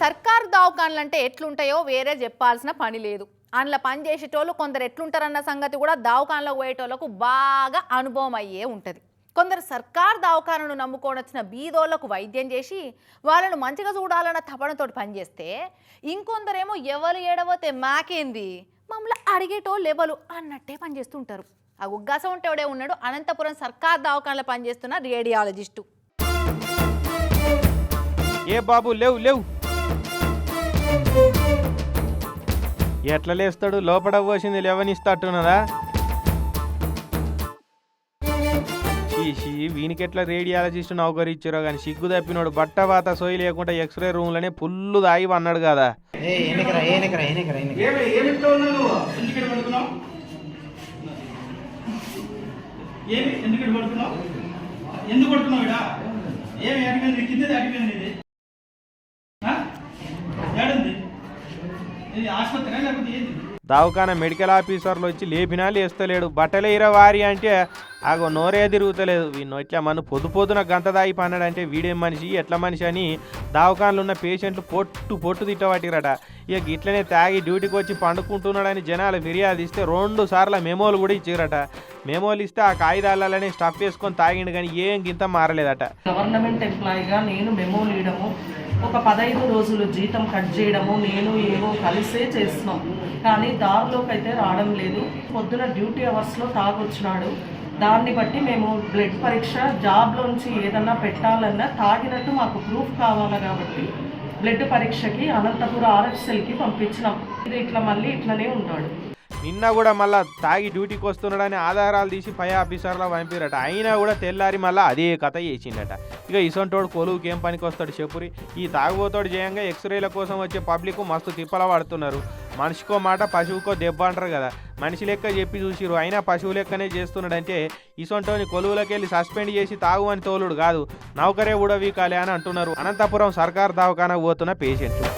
సర్కారు దవాఖానలు అంటే ఎట్లుంటాయో వేరే చెప్పాల్సిన పని లేదు. అందులో పనిచేసేటోళ్ళు కొందరు ఎట్లుంటారన్న సంగతి కూడా దవాఖానలోకి పోయేటోళ్ళకు బాగా అనుభవం అయ్యే ఉంటుంది. కొందరు సర్కారు దవాఖానను నమ్ముకొని వచ్చిన బీదోళ్లకు వైద్యం చేసి వాళ్ళను మంచిగా చూడాలన్న తపనతోటి పనిచేస్తే, ఇంకొందరేమో ఎవరు ఏడవతే మాకేంది మమ్మల్ని అడిగేటోళ్ళు ఎవరు అన్నట్టే పనిచేస్తుంటారు. ఆ ఉగ్గాసం ఉంటేవాడే ఉన్నాడు అనంతపురం సర్కారు దవాఖానలో పనిచేస్తున్న రేడియాలజిస్టు. ఏ బాబు లేవు లేవు, ఎట్లా లేస్తాడు? లోపల పోసింది లేవనిస్తట్టున్నదా? చీసి వీనికి ఎట్లా రేడియాలజిస్ట్ నౌకరు ఇచ్చారో కానీ సిగ్గు తప్పినోడు బట్ట వాత సోయి లేకుండా ఎక్స్రే రూమ్ లోనే ఫుల్ దాయి అన్నాడు కదా. దవాఖాన మెడికల్ ఆఫీసర్లు వచ్చి లేపినా లేస్తలేడు. బట్టలే ఇరవారి అంటే ఆగో నోరే తిరుగుతలేదు. వీళ్ళు ఇట్లా మన పొద్దున గంత దాయి పన్నాడంటే వీడేం మనిషి ఎట్లా మనిషి అని దవాఖానలో ఉన్న పేషెంట్లు పొట్టు తిట్టబట్టిరట. ఇక ఇట్లనే తాగి డ్యూటీకి వచ్చి పండుకుంటున్నాడని జనాలు ఫిర్యాదు ఇస్తే 2 సార్లు మెమోలు కూడా ఇచ్చారట. మెమోలు ఇస్తే ఆ కాగితాలనే స్టఫ్ వేసుకొని తాగిండు కానీ ఏం గింత మారలేదట. గవర్నమెంట్ ఎంప్లాయీగా నేను మెమోలు ఇవ్వడము, ఒక 15 రోజులు జీతం కట్ చేయడము నేను ఏవో కలిసే చేస్తున్నాం. కానీ దారిలోకి అయితే రావడం లేదు. పొద్దున డ్యూటీ అవర్స్లో తాగొచ్చినాడు. దాన్ని బట్టి మేము బ్లడ్ పరీక్ష జాబ్లోంచి ఏదన్నా పెట్టాలన్నా తాగినట్టు మాకు ప్రూఫ్ కావాలి కాబట్టి బ్లడ్ పరీక్షకి అనంతపురం RFCLకి పంపించినాం. ఇది ఇట్లా మళ్ళీ ఇట్లనే ఉంటాడు. నిన్న కూడా మళ్ళీ తాగి డ్యూటీకి వస్తున్నాడని ఆధారాలు తీసి పై ఆఫీసర్లో పంపిరట. అయినా కూడా తెల్లారి మళ్ళీ అదే కథ చేసిండట. ఇక ఇసొంటోడు కొలువుకి ఏం పనికి వస్తాడు చెప్పురి. ఈ తాగుబోతోడు చేయంగా ఎక్స్రేల కోసం వచ్చే పబ్లిక్ మస్తు తిప్పల పడుతున్నారు. మనిషికో మాట పశువుకో దెబ్బ అంటారు కదా. మనిషి లెక్క చెప్పి చూసిరు, అయినా పశువు లెక్కనే చేస్తున్నాడంటే ఇసొంటోని కొలువులకి వెళ్ళి సస్పెండ్ చేసి తాగు అని తోలుడు కాదు, నౌకరే ఉడవీకాలే అని అంటున్నారు అనంతపురం సర్కారు దవాఖానకు పోతున్న పేషెంట్లు.